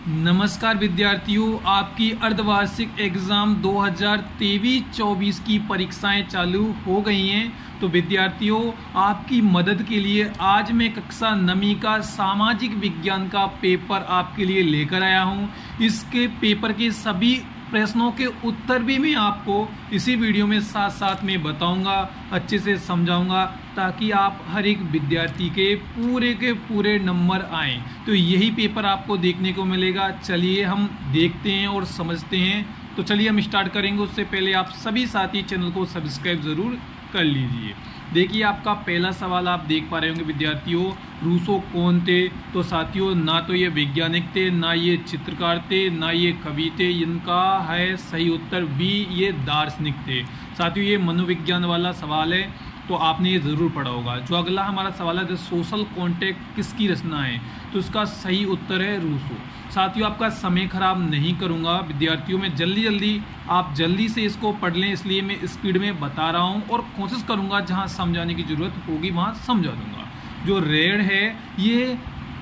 नमस्कार विद्यार्थियों, आपकी अर्धवार्षिक एग्जाम 2023-24 की परीक्षाएं चालू हो गई हैं। तो विद्यार्थियों, आपकी मदद के लिए आज मैं कक्षा 9वीं का सामाजिक विज्ञान का पेपर आपके लिए लेकर आया हूं। इसके पेपर के सभी प्रश्नों के उत्तर भी मैं आपको इसी वीडियो में साथ साथ में बताऊंगा, अच्छे से समझाऊंगा, ताकि आप हर एक विद्यार्थी के पूरे नंबर आएं। तो यही पेपर आपको देखने को मिलेगा। चलिए हम देखते हैं और समझते हैं। तो चलिए हम स्टार्ट करेंगे। उससे पहले आप सभी साथी चैनल को सब्सक्राइब ज़रूर कर लीजिए। देखिए, आपका पहला सवाल आप देख पा रहे होंगे विद्यार्थियों, रूसो कौन थे? तो साथियों, ना तो ये वैज्ञानिक थे, ना ये चित्रकार थे, ना ये कवि थे। इनका है सही उत्तर बी, ये दार्शनिक थे। साथियों, ये मनोविज्ञान वाला सवाल है, तो आपने ये ज़रूर पढ़ा होगा। जो अगला हमारा सवाल है, सोशल कॉन्ट्रैक्ट किसकी रचना है? तो इसका सही उत्तर है रूसो। साथियों, आपका समय खराब नहीं करूंगा विद्यार्थियों, मैं आप जल्दी से इसको पढ़ लें, इसलिए मैं स्पीड में बता रहा हूं और कोशिश करूंगा जहां समझाने की ज़रूरत होगी वहां समझा दूंगा। जो रेड है, ये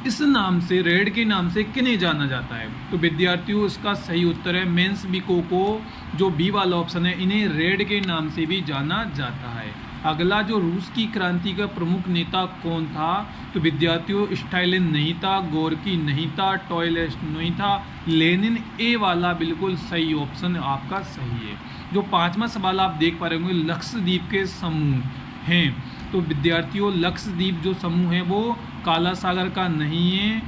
इस नाम से, रेड के नाम से किन्हें जाना जाता है? तो विद्यार्थियों, इसका सही उत्तर है मेंशविकों को। जो बी वाला ऑप्शन है, इन्हें रेड के नाम से भी जाना जाता है। अगला, जो रूस की क्रांति का प्रमुख नेता कौन था? तो विद्यार्थियों, स्टालिन नहीं था, गोर्की नहीं था, टॉयलेट नहीं था, लेनिन। ए वाला बिल्कुल सही ऑप्शन आपका सही है। जो पांचवा सवाल आप देख पा रहे होंगे, लक्षद्वीप के समूह हैं। तो विद्यार्थियों, लक्षद्वीप जो समूह है वो काला सागर का नहीं है,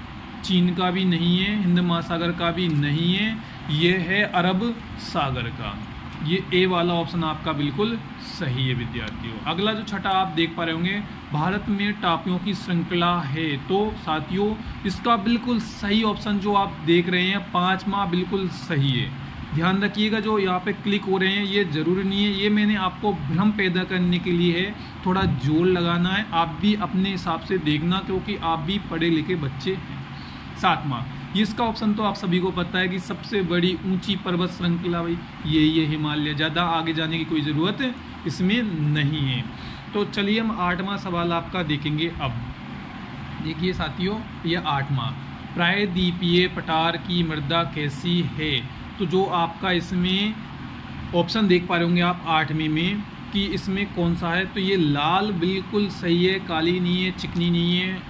चीन का भी नहीं है, हिंद महासागर का भी नहीं है, ये है अरब सागर का। ये ए वाला ऑप्शन आपका बिल्कुल सही है विद्यार्थियों। अगला जो छठा आप देख पा रहे होंगे, भारत में टापुओं की श्रृंखला है। तो साथियों, इसका बिल्कुल सही ऑप्शन जो आप देख रहे हैं, पांचवा बिल्कुल सही है। ध्यान रखिएगा, जो यहाँ पे क्लिक हो रहे हैं ये जरूरी नहीं है, ये मैंने आपको भ्रम पैदा करने के लिए है, थोड़ा जोर लगाना है। आप भी अपने हिसाब से देखना, क्योंकि आप भी पढ़े लिखे बच्चे हैं। सातवां, इसका ऑप्शन तो आप सभी को पता है कि सबसे बड़ी ऊंची पर्वत श्रृंखला भाई ये हिमालय, ज़्यादा आगे जाने की कोई ज़रूरत इसमें नहीं है। तो चलिए हम आठवां सवाल आपका देखेंगे। अब देखिए साथियों, यह आठवां, प्रायद्वीपीय पठार की मृदा कैसी है? तो जो आपका इसमें ऑप्शन देख पा रहे होंगे आप आठवीं में कि इसमें कौन सा है, तो ये लाल बिल्कुल सही है, काली नहीं है, चिकनी नहीं है।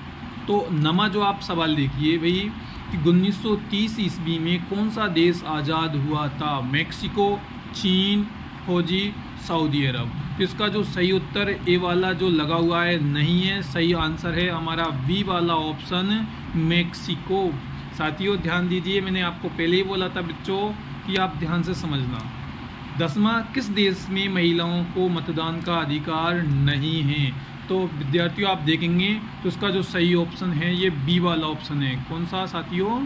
तो नमा जो आप सवाल देखिए भाई कि 1930 ईस्वी में कौन सा देश आज़ाद हुआ था? मैक्सिको, चीन, फौजी, सऊदी अरब। तो इसका जो सही उत्तर ए वाला जो लगा हुआ है नहीं है, सही आंसर है हमारा बी वाला ऑप्शन, मैक्सिको। साथियों, ध्यान दीजिए, मैंने आपको पहले ही बोला था बच्चों कि आप ध्यान से समझना। 10वां, किस देश में महिलाओं को मतदान का अधिकार नहीं है? तो विद्यार्थियों, आप देखेंगे तो इसका जो सही ऑप्शन है ये बी वाला ऑप्शन है। कौन सा साथियों?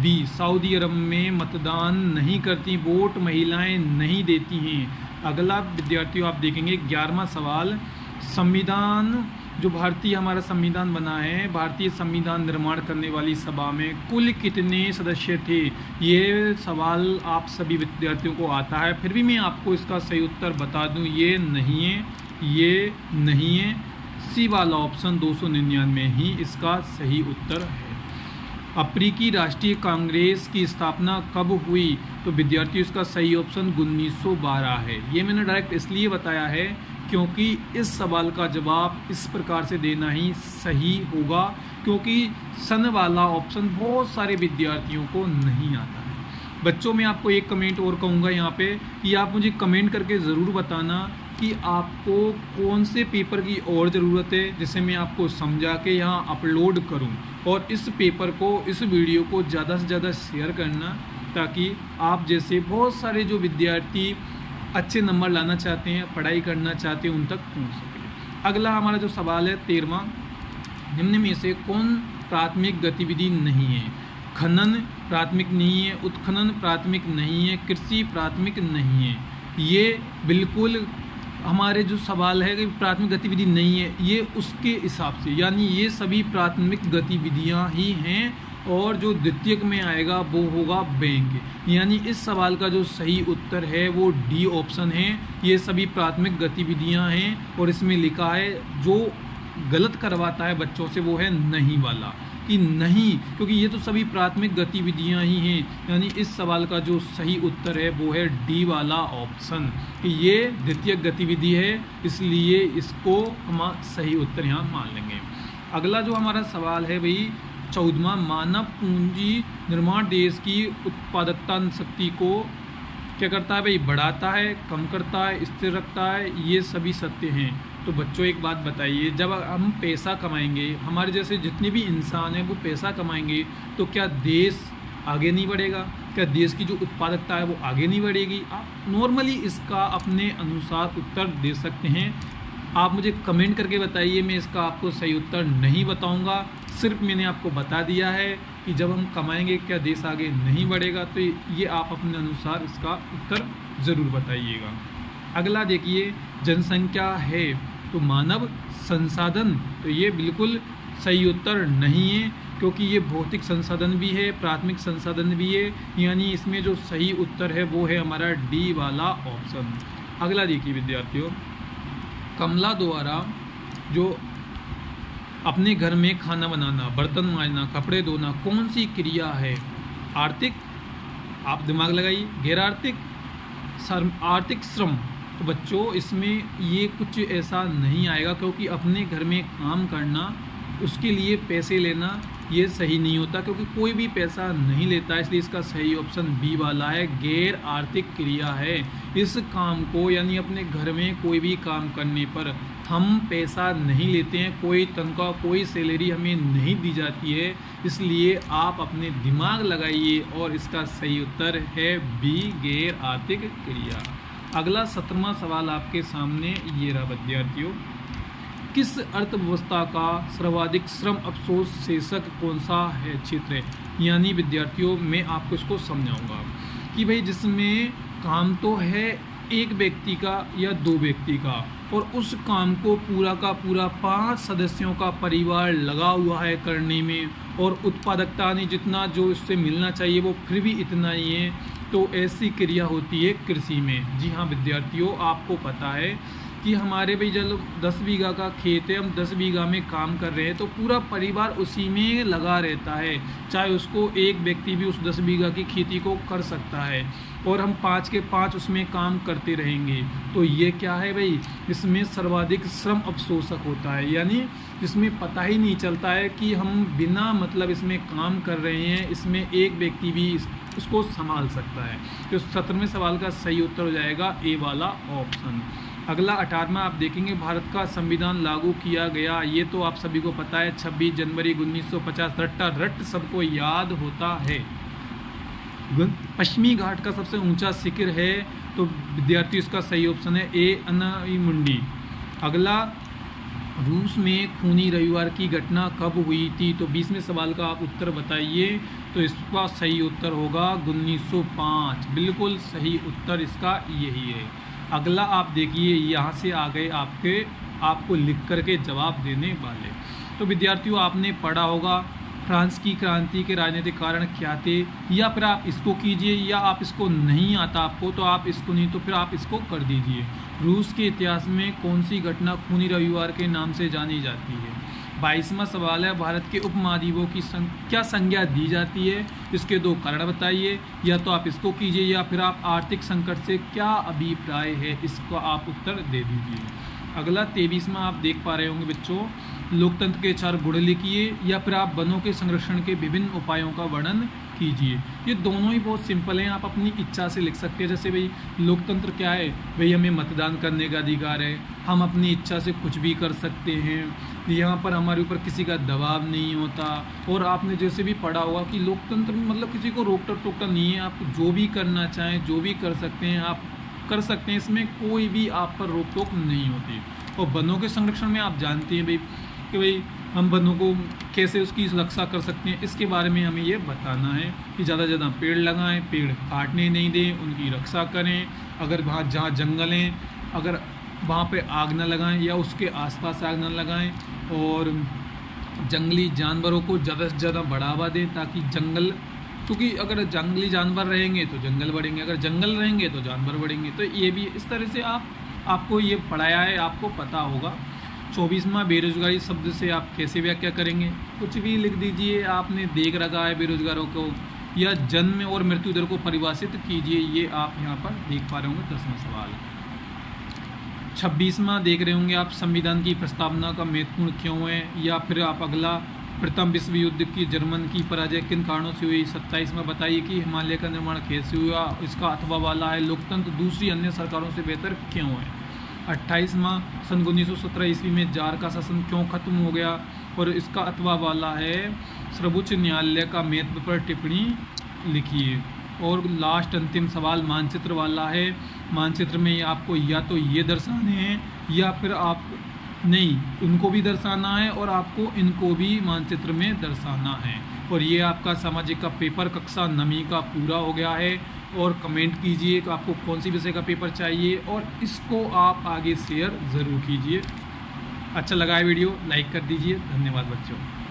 बी। सऊदी अरब में मतदान नहीं करती, वोट महिलाएं नहीं देती हैं। अगला विद्यार्थियों, आप देखेंगे 11वां सवाल, संविधान, जो भारतीय हमारा संविधान बना है, भारतीय संविधान निर्माण करने वाली सभा में कुल कितने सदस्य थे? ये सवाल आप सभी विद्यार्थियों को आता है, फिर भी मैं आपको इसका सही उत्तर बता दूं, ये नहीं है, ये नहीं है। सी वाला ऑप्शन 299 ही इसका सही उत्तर है। अफ्रीकी राष्ट्रीय कांग्रेस की स्थापना कब हुई? तो विद्यार्थियों, इसका सही ऑप्शन 1912 है। ये मैंने डायरेक्ट इसलिए बताया है क्योंकि इस सवाल का जवाब इस प्रकार से देना ही सही होगा, क्योंकि सन वाला ऑप्शन बहुत सारे विद्यार्थियों को नहीं आता है। बच्चों, मैं आपको एक कमेंट और कहूँगा यहाँ पे कि आप मुझे कमेंट करके ज़रूर बताना कि आपको कौन से पेपर की और ज़रूरत है, जिसे मैं आपको समझा के यहाँ अपलोड करूँ। और इस पेपर को, इस वीडियो को ज़्यादा से ज़्यादा शेयर करना, ताकि आप जैसे बहुत सारे जो विद्यार्थी अच्छे नंबर लाना चाहते हैं, पढ़ाई करना चाहते हैं, उन तक पहुँच सके। अगला हमारा जो सवाल है 13वां, निम्न में से कौन प्राथमिक गतिविधि नहीं है? खनन प्राथमिक नहीं है, उत्खनन प्राथमिक नहीं है, कृषि प्राथमिक नहीं है। ये बिल्कुल हमारे जो सवाल है कि प्राथमिक गतिविधि नहीं है, ये उसके हिसाब से, यानी ये सभी प्राथमिक गतिविधियां ही हैं, और जो द्वितीयक में आएगा वो होगा बैंक। यानी इस सवाल का जो सही उत्तर है वो डी ऑप्शन है, ये सभी प्राथमिक गतिविधियां हैं। और इसमें लिखा है, जो गलत करवाता है बच्चों से वो है नहीं वाला। कि नहीं, क्योंकि ये तो सभी प्राथमिक गतिविधियां ही हैं। यानी इस सवाल का जो सही उत्तर है वो है डी वाला ऑप्शन, कि ये द्वितीयक गतिविधि है, इसलिए इसको हम सही उत्तर यहाँ मान लेंगे। अगला जो हमारा सवाल है भाई 14वां, मानव पूंजी निर्माण देश की उत्पादकता शक्ति को क्या करता है भाई, बढ़ाता है, कम करता है, स्थिर रखता है, ये सभी सत्य हैं। तो बच्चों एक बात बताइए, जब हम पैसा कमाएंगे, हमारे जैसे जितने भी इंसान हैं वो पैसा कमाएंगे, तो क्या देश आगे नहीं बढ़ेगा? क्या देश की जो उत्पादकता है वो आगे नहीं बढ़ेगी? आप नॉर्मली इसका अपने अनुसार उत्तर दे सकते हैं। आप मुझे कमेंट करके बताइए, मैं इसका आपको सही उत्तर नहीं बताऊंगा, सिर्फ मैंने आपको बता दिया है कि जब हम कमाएंगे क्या देश आगे नहीं बढ़ेगा। तो ये आप अपने अनुसार इसका उत्तर ज़रूर बताइएगा। अगला देखिए, जनसंख्या है तो मानव संसाधन, तो ये बिल्कुल सही उत्तर नहीं है, क्योंकि ये भौतिक संसाधन भी है, प्राथमिक संसाधन भी है। यानी इसमें जो सही उत्तर है वो है हमारा डी वाला ऑप्शन। अगला देखिए विद्यार्थियों, कमला द्वारा जो अपने घर में खाना बनाना, बर्तन मांजना, कपड़े धोना, कौन सी क्रिया है? आर्थिक, आप दिमाग लगाइए, गैर आर्थिक, आर्थिक श्रम। तो बच्चों इसमें ये कुछ ऐसा नहीं आएगा, क्योंकि अपने घर में काम करना, उसके लिए पैसे लेना, ये सही नहीं होता, क्योंकि कोई भी पैसा नहीं लेता, इसलिए इसका सही ऑप्शन बी वाला है, गैर आर्थिक क्रिया है। इस काम को यानी अपने घर में कोई भी काम करने पर हम पैसा नहीं लेते हैं, कोई तनख्वाह, कोई सैलरी हमें नहीं दी जाती है, इसलिए आप अपने दिमाग लगाइए और इसका सही उत्तर है बी, गैर आर्थिक क्रिया। अगला 17वां सवाल आपके सामने ये रहा विद्यार्थियों, किस अर्थव्यवस्था का सर्वाधिक श्रम अवशोष शीर्षक कौन सा है क्षेत्र है? यानी विद्यार्थियों मैं आपको इसको समझाऊंगा कि भाई जिसमें काम तो है एक व्यक्ति का या दो व्यक्ति का, और उस काम को पूरा का पूरा 5 सदस्यों का परिवार लगा हुआ है करने में, और उत्पादकता नहीं जितना जो इससे मिलना चाहिए वो फिर भी इतना ही है, तो ऐसी क्रिया होती है कृषि में। जी हाँ विद्यार्थियों, आपको पता है कि हमारे भाई जब 10 बीघा का खेत है, हम 10 बीघा में काम कर रहे हैं, तो पूरा परिवार उसी में लगा रहता है, चाहे उसको एक व्यक्ति भी उस 10 बीघा की खेती को कर सकता है, और हम 5 के 5 उसमें काम करते रहेंगे। तो ये क्या है भाई, इसमें सर्वाधिक श्रम अवशोषक होता है, यानी इसमें पता ही नहीं चलता है कि हम बिना मतलब इसमें काम कर रहे हैं, इसमें एक व्यक्ति भी उसको संभाल सकता है। तो 17वें सवाल का सही उत्तर हो जाएगा ए वाला ऑप्शन। अगला 18वां आप देखेंगे, भारत का संविधान लागू किया गया, ये तो आप सभी को पता है, 26 जनवरी 1950, रट्टा रट सबको याद होता है। पश्चिमी घाट का सबसे ऊंचा शिखर है, तो विद्यार्थी इसका सही ऑप्शन है ए, अनाईमुंडी। अगला, रूस में खूनी रविवार की घटना कब हुई थी? तो 20वें सवाल का आप उत्तर बताइए। तो इसका सही उत्तर होगा 1905, बिल्कुल सही उत्तर इसका यही है। अगला आप देखिए, यहाँ से आ गए आपको लिख करके जवाब देने वाले। तो विद्यार्थियों आपने पढ़ा होगा फ्रांस की क्रांति के राजनीतिक कारण क्या थे, या फिर आप इसको कीजिए, या आप इसको नहीं आता आपको तो आप इसको नहीं, तो फिर आप इसको कर दीजिए। रूस के इतिहास में कौन सी घटना खूनी रविवार के नाम से जानी जाती है? 22वां सवाल है, भारत के उपमहाद्वीपों की क्या संज्ञा दी जाती है? इसके 2 कारण बताइए, या तो आप इसको कीजिए, या फिर आप आर्थिक संकट से क्या अभिप्राय है, इसको आप उत्तर दे दीजिए। अगला 23वां आप देख पा रहे होंगे बच्चों, लोकतंत्र के 4 गुण लिखिए, या फिर आप वनों के संरक्षण के विभिन्न उपायों का वर्णन कीजिए। ये दोनों ही बहुत सिंपल हैं, आप अपनी इच्छा से लिख सकते हैं। जैसे भाई लोकतंत्र क्या है, भाई हमें मतदान करने का अधिकार है, हम अपनी इच्छा से कुछ भी कर सकते हैं, यहाँ पर हमारे ऊपर किसी का दबाव नहीं होता। और आपने जैसे भी पढ़ा होगा कि लोकतंत्र में मतलब किसी को रोकटर टोकटर नहीं है, आप जो भी करना चाहें जो भी कर सकते हैं आप कर सकते हैं, इसमें कोई भी आप पर रोक टोक नहीं होती। और वनों के संरक्षण में आप जानते हैं भाई कि भाई हम वनों को कैसे उसकी रक्षा कर सकते हैं, इसके बारे में हमें ये बताना है कि ज़्यादा से ज़्यादा पेड़ लगाएं, पेड़ काटने नहीं दें, उनकी रक्षा करें। अगर वहाँ जहाँ जंगल हैं अगर वहाँ पे आग न लगाएं या उसके आसपास आग न लगाएं, और जंगली जानवरों को ज़्यादा से ज़्यादा बढ़ावा दें, ताकि जंगल, क्योंकि अगर जंगली जानवर रहेंगे तो जंगल बढ़ेंगे, अगर जंगल रहेंगे तो जानवर बढ़ेंगे। तो ये भी इस तरह से आपको ये पढ़ाया है, आपको पता होगा। 24वां बेरोजगारी शब्द से आप कैसे व्याख्या करेंगे? कुछ भी लिख दीजिए, आपने देख रखा है बेरोजगारों को, या जन्म और मृत्यु दर को परिभाषित कीजिए। ये आप यहाँ पर देख पा रहे होंगे 10वां सवाल। 26वां देख रहे होंगे आप, संविधान की प्रस्तावना का महत्वपूर्ण क्यों है? या फिर आप अगला, प्रथम विश्व युद्ध की जर्मन की पराजय किन कारणों से हुई? 27वां बताइए कि हिमालय का निर्माण कैसे हुआ? इसका अथवा वाला है, लोकतंत्र दूसरी अन्य सरकारों से बेहतर क्यों है? 28वां, सन 1917 ईस्वी में जार का शासन क्यों खत्म हो गया? और इसका अथवा वाला है, सर्वोच्च न्यायालय का महत्व पर टिप्पणी लिखिए। और लास्ट अंतिम सवाल मानचित्र वाला है, मानचित्र में आपको या तो ये दर्शाने हैं या फिर आप नहीं, उनको भी दर्शाना है और आपको इनको भी मानचित्र में दर्शाना है। और ये आपका सामाजिक का पेपर कक्षा 9वीं का पूरा हो गया है। और कमेंट कीजिए कि आपको कौन सी विषय का पेपर चाहिए और इसको आप आगे शेयर ज़रूर कीजिए। अच्छा लगा है वीडियो, लाइक कर दीजिए। धन्यवाद बच्चों।